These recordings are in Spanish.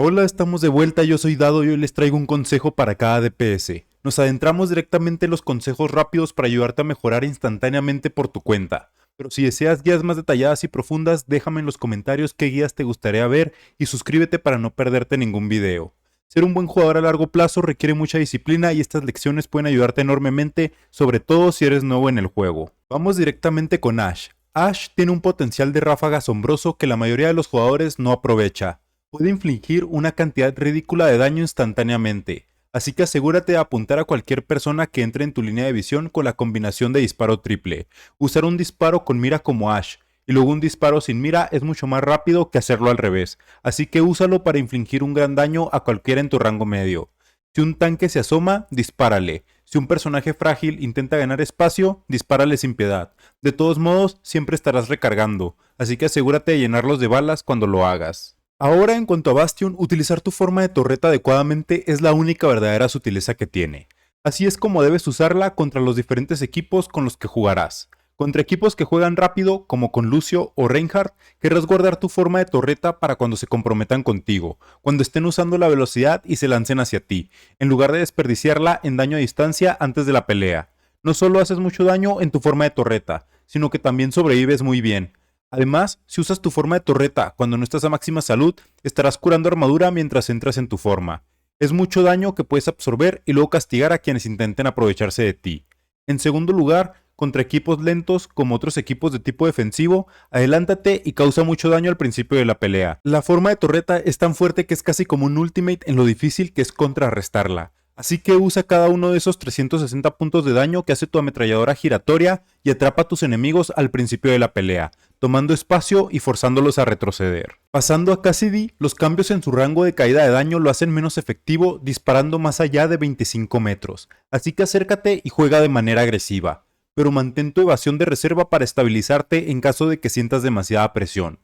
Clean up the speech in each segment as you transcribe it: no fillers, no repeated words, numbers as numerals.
Hola, estamos de vuelta, yo soy Dado y hoy les traigo un consejo para cada DPS. Nos adentramos directamente en los consejos rápidos para ayudarte a mejorar instantáneamente por tu cuenta. Pero si deseas guías más detalladas y profundas, déjame en los comentarios qué guías te gustaría ver y suscríbete para no perderte ningún video. Ser un buen jugador a largo plazo requiere mucha disciplina y estas lecciones pueden ayudarte enormemente, sobre todo si eres nuevo en el juego. Vamos directamente con Ashe. Ashe tiene un potencial de ráfaga asombroso que la mayoría de los jugadores no aprovecha. Puede infligir una cantidad ridícula de daño instantáneamente, así que asegúrate de apuntar a cualquier persona que entre en tu línea de visión con la combinación de disparo triple. Usar un disparo con mira como Ashe y luego un disparo sin mira es mucho más rápido que hacerlo al revés, así que úsalo para infligir un gran daño a cualquiera en tu rango medio. Si un tanque se asoma, dispárale. Si un personaje frágil intenta ganar espacio, dispárale sin piedad. De todos modos, siempre estarás recargando, así que asegúrate de llenarlos de balas cuando lo hagas. Ahora, en cuanto a Bastion, utilizar tu forma de torreta adecuadamente es la única verdadera sutileza que tiene. Así es como debes usarla contra los diferentes equipos con los que jugarás. Contra equipos que juegan rápido, como con Lucio o Reinhardt, querrás guardar tu forma de torreta para cuando se comprometan contigo, cuando estén usando la velocidad y se lancen hacia ti, en lugar de desperdiciarla en daño a distancia antes de la pelea. No solo haces mucho daño en tu forma de torreta, sino que también sobrevives muy bien. Además, si usas tu forma de torreta cuando no estás a máxima salud, estarás curando armadura mientras entras en tu forma. Es mucho daño que puedes absorber y luego castigar a quienes intenten aprovecharse de ti. En segundo lugar, contra equipos lentos como otros equipos de tipo defensivo, adelántate y causa mucho daño al principio de la pelea. La forma de torreta es tan fuerte que es casi como un ultimate en lo difícil que es contrarrestarla. Así que usa cada uno de esos 360 puntos de daño que hace tu ametralladora giratoria y atrapa a tus enemigos al principio de la pelea, tomando espacio y forzándolos a retroceder. Pasando a Cassidy, los cambios en su rango de caída de daño lo hacen menos efectivo disparando más allá de 25 metros, así que acércate y juega de manera agresiva, pero mantén tu evasión de reserva para estabilizarte en caso de que sientas demasiada presión.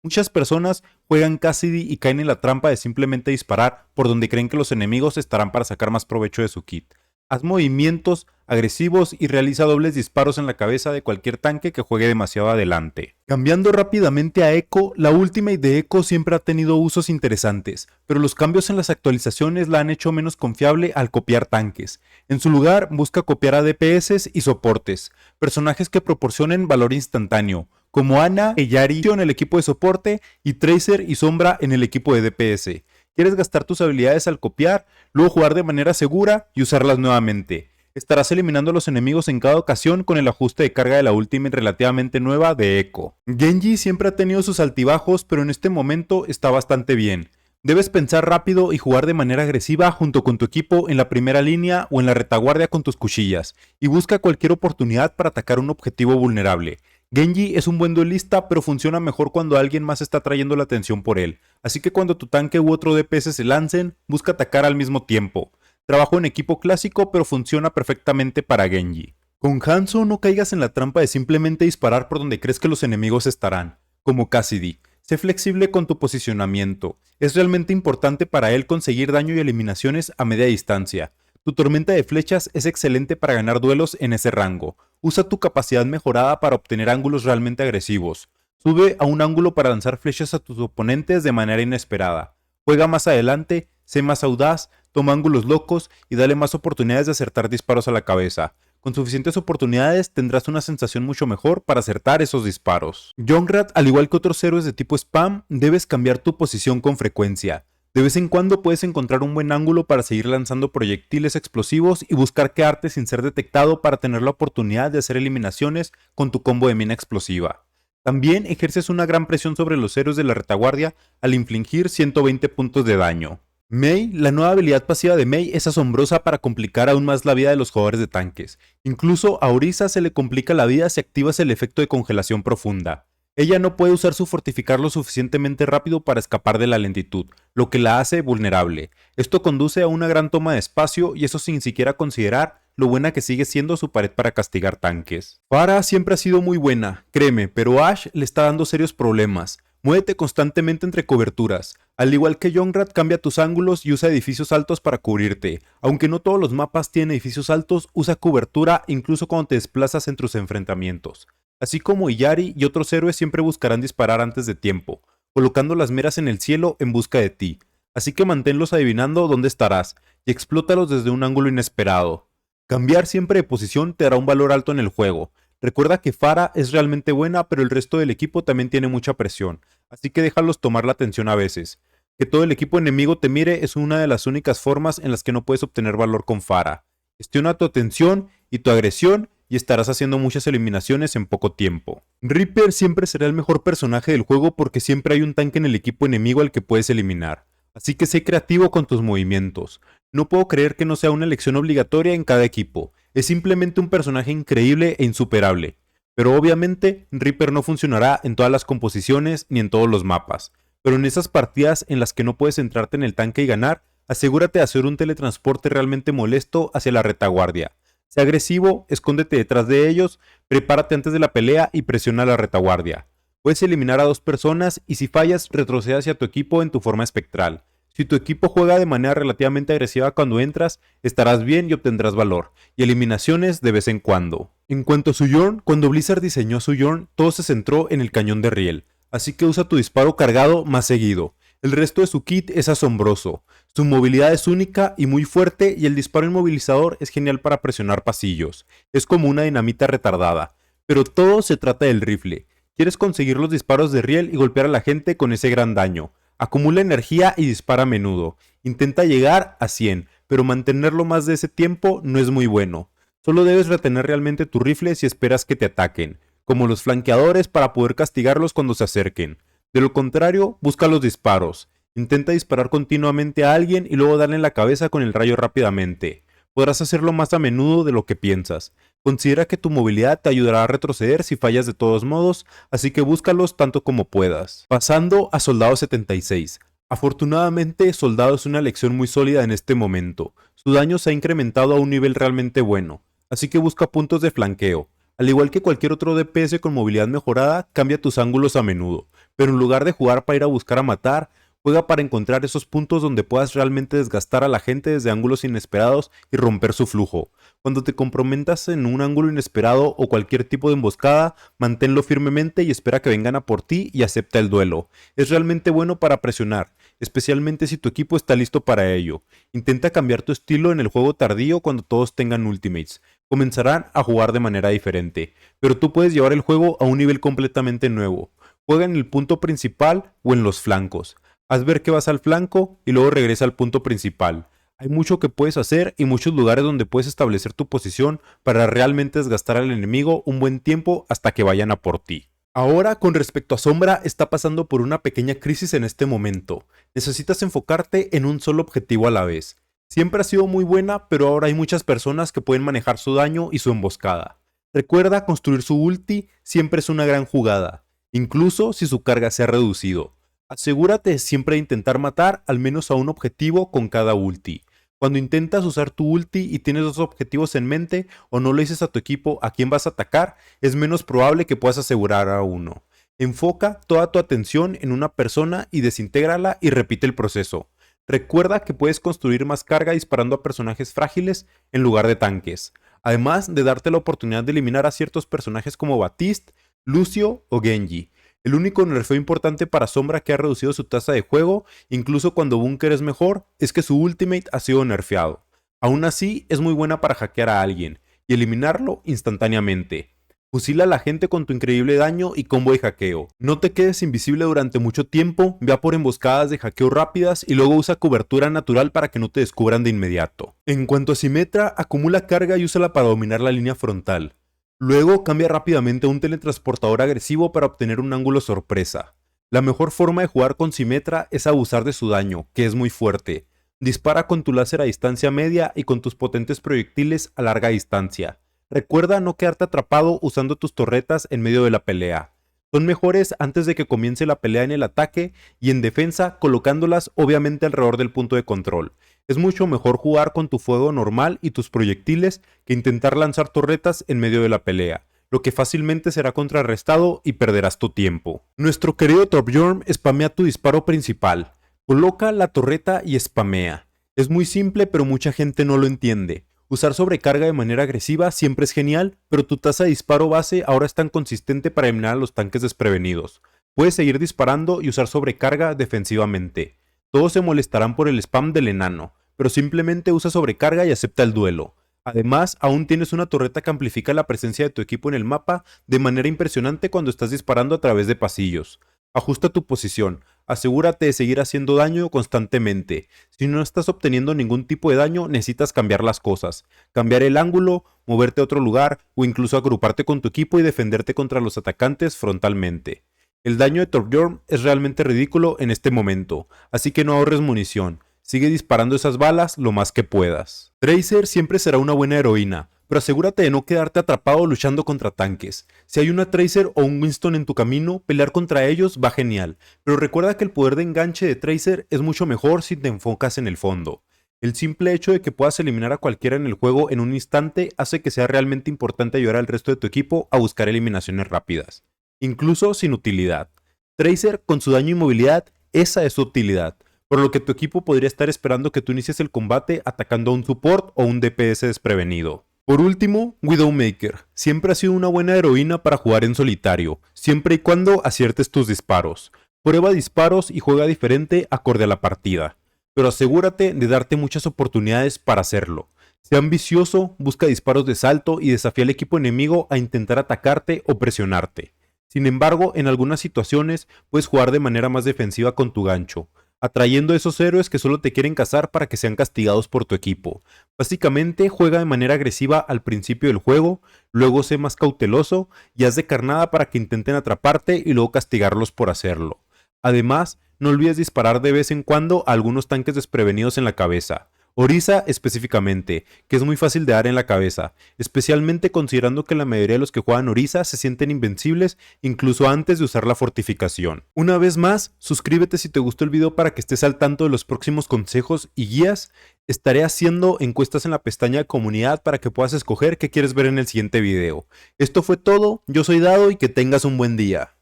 Muchas personas juegan Cassidy y caen en la trampa de simplemente disparar por donde creen que los enemigos estarán para sacar más provecho de su kit. Haz movimientos agresivos y realiza dobles disparos en la cabeza de cualquier tanque que juegue demasiado adelante. Cambiando rápidamente a Echo, la ultimate de Echo siempre ha tenido usos interesantes, pero los cambios en las actualizaciones la han hecho menos confiable al copiar tanques. En su lugar, busca copiar a DPS y soportes, personajes que proporcionen valor instantáneo, como Ana y Yari en el equipo de soporte y Tracer y Sombra en el equipo de DPS. ¿Quieres gastar tus habilidades al copiar, luego jugar de manera segura y usarlas nuevamente? Estarás eliminando a los enemigos en cada ocasión con el ajuste de carga de la ultimate relativamente nueva de Echo. Genji siempre ha tenido sus altibajos, pero en este momento está bastante bien. Debes pensar rápido y jugar de manera agresiva junto con tu equipo en la primera línea o en la retaguardia con tus cuchillas, y busca cualquier oportunidad para atacar un objetivo vulnerable. Genji es un buen duelista, pero funciona mejor cuando alguien más está trayendo la atención por él, así que cuando tu tanque u otro DPS se lancen, busca atacar al mismo tiempo. Trabajo en equipo clásico, pero funciona perfectamente para Genji. Con Hanzo no caigas en la trampa de simplemente disparar por donde crees que los enemigos estarán, como Cassidy. Sé flexible con tu posicionamiento. Es realmente importante para él conseguir daño y eliminaciones a media distancia. Tu tormenta de flechas es excelente para ganar duelos en ese rango. Usa tu capacidad mejorada para obtener ángulos realmente agresivos. Sube a un ángulo para lanzar flechas a tus oponentes de manera inesperada. Juega más adelante, sé más audaz, toma ángulos locos y dale más oportunidades de acertar disparos a la cabeza. Con suficientes oportunidades tendrás una sensación mucho mejor para acertar esos disparos. Junkrat, al igual que otros héroes de tipo spam, debes cambiar tu posición con frecuencia. De vez en cuando puedes encontrar un buen ángulo para seguir lanzando proyectiles explosivos y buscar quedarte sin ser detectado para tener la oportunidad de hacer eliminaciones con tu combo de mina explosiva. También ejerces una gran presión sobre los héroes de la retaguardia al infligir 120 puntos de daño. Mei, la nueva habilidad pasiva de Mei es asombrosa para complicar aún más la vida de los jugadores de tanques. Incluso a Orisa se le complica la vida si activas el efecto de congelación profunda. Ella no puede usar su fortificar lo suficientemente rápido para escapar de la lentitud, lo que la hace vulnerable. Esto conduce a una gran toma de espacio y eso sin siquiera considerar lo buena que sigue siendo su pared para castigar tanques. Pharah siempre ha sido muy buena, créeme, pero Ashe le está dando serios problemas. Muévete constantemente entre coberturas. Al igual que Junkrat, cambia tus ángulos y usa edificios altos para cubrirte. Aunque no todos los mapas tienen edificios altos, usa cobertura incluso cuando te desplazas entre tus enfrentamientos. Así como Illari y otros héroes siempre buscarán disparar antes de tiempo, colocando las miras en el cielo en busca de ti. así que manténlos adivinando dónde estarás y explótalos desde un ángulo inesperado. Cambiar siempre de posición te dará un valor alto en el juego. Recuerda que Pharah es realmente buena, pero el resto del equipo también tiene mucha presión, así que déjalos tomar la atención a veces. Que todo el equipo enemigo te mire es una de las únicas formas en las que no puedes obtener valor con Pharah. Gestiona tu atención y tu agresión y estarás haciendo muchas eliminaciones en poco tiempo. Reaper siempre será el mejor personaje del juego porque siempre hay un tanque en el equipo enemigo al que puedes eliminar. Así que sé creativo con tus movimientos. No puedo creer que no sea una elección obligatoria en cada equipo. Es simplemente un personaje increíble e insuperable. Pero obviamente, Reaper no funcionará en todas las composiciones ni en todos los mapas. Pero en esas partidas en las que no puedes centrarte en el tanque y ganar, asegúrate de hacer un teletransporte realmente molesto hacia la retaguardia. Sé agresivo, escóndete detrás de ellos, prepárate antes de la pelea y presiona a la retaguardia. Puedes eliminar a 2 personas y si fallas, retrocede hacia tu equipo en tu forma espectral. Si tu equipo juega de manera relativamente agresiva cuando entras, estarás bien y obtendrás valor, y eliminaciones de vez en cuando. En cuanto a su Yorn, cuando Blizzard diseñó su Yorn, todo se centró en el cañón de riel, así que usa tu disparo cargado más seguido. El resto de su kit es asombroso, su movilidad es única y muy fuerte y el disparo inmovilizador es genial para presionar pasillos, es como una dinamita retardada. Pero todo se trata del rifle. Quieres conseguir los disparos de riel y golpear a la gente con ese gran daño. Acumula energía y dispara a menudo. Intenta llegar a 100, pero mantenerlo más de ese tiempo no es muy bueno. Solo debes retener realmente tu rifle si esperas que te ataquen, como los flanqueadores para poder castigarlos cuando se acerquen. De lo contrario, busca los disparos. Intenta disparar continuamente a alguien y luego darle en la cabeza con el rayo rápidamente. Podrás hacerlo más a menudo de lo que piensas. Considera que tu movilidad te ayudará a retroceder si fallas de todos modos, así que búscalos tanto como puedas. Pasando a Soldado 76. Afortunadamente, Soldado es una elección muy sólida en este momento. Su daño se ha incrementado a un nivel realmente bueno, así que busca puntos de flanqueo. Al igual que cualquier otro DPS con movilidad mejorada, cambia tus ángulos a menudo, pero en lugar de jugar para ir a buscar a matar, juega para encontrar esos puntos donde puedas realmente desgastar a la gente desde ángulos inesperados y romper su flujo. Cuando te comprometas en un ángulo inesperado o cualquier tipo de emboscada, manténlo firmemente y espera que vengan a por ti y acepta el duelo. Es realmente bueno para presionar, especialmente si tu equipo está listo para ello. Intenta cambiar tu estilo en el juego tardío cuando todos tengan ultimates. Comenzarán a jugar de manera diferente, pero tú puedes llevar el juego a un nivel completamente nuevo. Juega en el punto principal o en los flancos. Haz ver que vas al flanco y luego regresa al punto principal. Hay mucho que puedes hacer y muchos lugares donde puedes establecer tu posición para realmente desgastar al enemigo un buen tiempo hasta que vayan a por ti. Ahora, con respecto a Sombra, está pasando por una pequeña crisis en este momento. Necesitas enfocarte en un solo objetivo a la vez. Siempre ha sido muy buena, pero ahora hay muchas personas que pueden manejar su daño y su emboscada. Recuerda, construir su ulti siempre es una gran jugada, incluso si su carga se ha reducido. Asegúrate siempre de intentar matar al menos a un objetivo con cada ulti. Cuando intentas usar tu ulti y tienes dos objetivos en mente o no le dices a tu equipo a quién vas a atacar, es menos probable que puedas asegurar a uno. Enfoca toda tu atención en una persona y desintégrala y repite el proceso. Recuerda que puedes construir más carga disparando a personajes frágiles en lugar de tanques, además de darte la oportunidad de eliminar a ciertos personajes como Baptiste, Lucio o Genji. El único nerfeo importante para Sombra que ha reducido su tasa de juego, incluso cuando Bunker es mejor, es que su ultimate ha sido nerfeado. Aún así, es muy buena para hackear a alguien y eliminarlo instantáneamente. Fusila a la gente con tu increíble daño y combo de hackeo. No te quedes invisible durante mucho tiempo, vea por emboscadas de hackeo rápidas y luego usa cobertura natural para que no te descubran de inmediato. En cuanto a Symmetra, acumula carga y úsala para dominar la línea frontal. Luego cambia rápidamente a un teletransportador agresivo para obtener un ángulo sorpresa. La mejor forma de jugar con Symmetra es abusar de su daño, que es muy fuerte. Dispara con tu láser a distancia media y con tus potentes proyectiles a larga distancia. Recuerda no quedarte atrapado usando tus torretas en medio de la pelea. Son mejores antes de que comience la pelea en el ataque y en defensa colocándolas obviamente alrededor del punto de control. Es mucho mejor jugar con tu fuego normal y tus proyectiles que intentar lanzar torretas en medio de la pelea, lo que fácilmente será contrarrestado y perderás tu tiempo. Nuestro querido Torbjorn spamea tu disparo principal. Coloca la torreta y spamea. Es muy simple pero mucha gente no lo entiende. Usar sobrecarga de manera agresiva siempre es genial, pero tu tasa de disparo base ahora es tan consistente para eliminar a los tanques desprevenidos. Puedes seguir disparando y usar sobrecarga defensivamente. Todos se molestarán por el spam del enano, pero simplemente usa sobrecarga y acepta el duelo. Además, aún tienes una torreta que amplifica la presencia de tu equipo en el mapa de manera impresionante cuando estás disparando a través de pasillos. Ajusta tu posición, asegúrate de seguir haciendo daño constantemente. Si no estás obteniendo ningún tipo de daño, necesitas cambiar las cosas. Cambiar el ángulo, moverte a otro lugar o incluso agruparte con tu equipo y defenderte contra los atacantes frontalmente. El daño de Torbjorn es realmente ridículo en este momento, así que no ahorres munición. Sigue disparando esas balas lo más que puedas. Tracer siempre será una buena heroína, pero asegúrate de no quedarte atrapado luchando contra tanques. Si hay una Tracer o un Winston en tu camino, pelear contra ellos va genial, pero recuerda que el poder de enganche de Tracer es mucho mejor si te enfocas en el fondo. El simple hecho de que puedas eliminar a cualquiera en el juego en un instante hace que sea realmente importante ayudar al resto de tu equipo a buscar eliminaciones rápidas, incluso sin utilidad. Tracer, con su daño y movilidad, esa es su utilidad, por lo que tu equipo podría estar esperando que tú inicies el combate atacando a un support o un DPS desprevenido. Por último, Widowmaker. Siempre ha sido una buena heroína para jugar en solitario, siempre y cuando aciertes tus disparos. Prueba disparos y juega diferente acorde a la partida, pero asegúrate de darte muchas oportunidades para hacerlo. Sea ambicioso, busca disparos de salto y desafía al equipo enemigo a intentar atacarte o presionarte. Sin embargo, en algunas situaciones puedes jugar de manera más defensiva con tu gancho, atrayendo a esos héroes que solo te quieren cazar para que sean castigados por tu equipo. Básicamente juega de manera agresiva al principio del juego, luego sé más cauteloso y haz de carnada para que intenten atraparte y luego castigarlos por hacerlo. Además, no olvides disparar de vez en cuando a algunos tanques desprevenidos en la cabeza. Orisa específicamente, que es muy fácil de dar en la cabeza, especialmente considerando que la mayoría de los que juegan Orisa se sienten invencibles incluso antes de usar la fortificación. Una vez más, suscríbete si te gustó el video para que estés al tanto de los próximos consejos y guías. Estaré haciendo encuestas en la pestaña de comunidad para que puedas escoger qué quieres ver en el siguiente video. Esto fue todo, yo soy Dado y que tengas un buen día.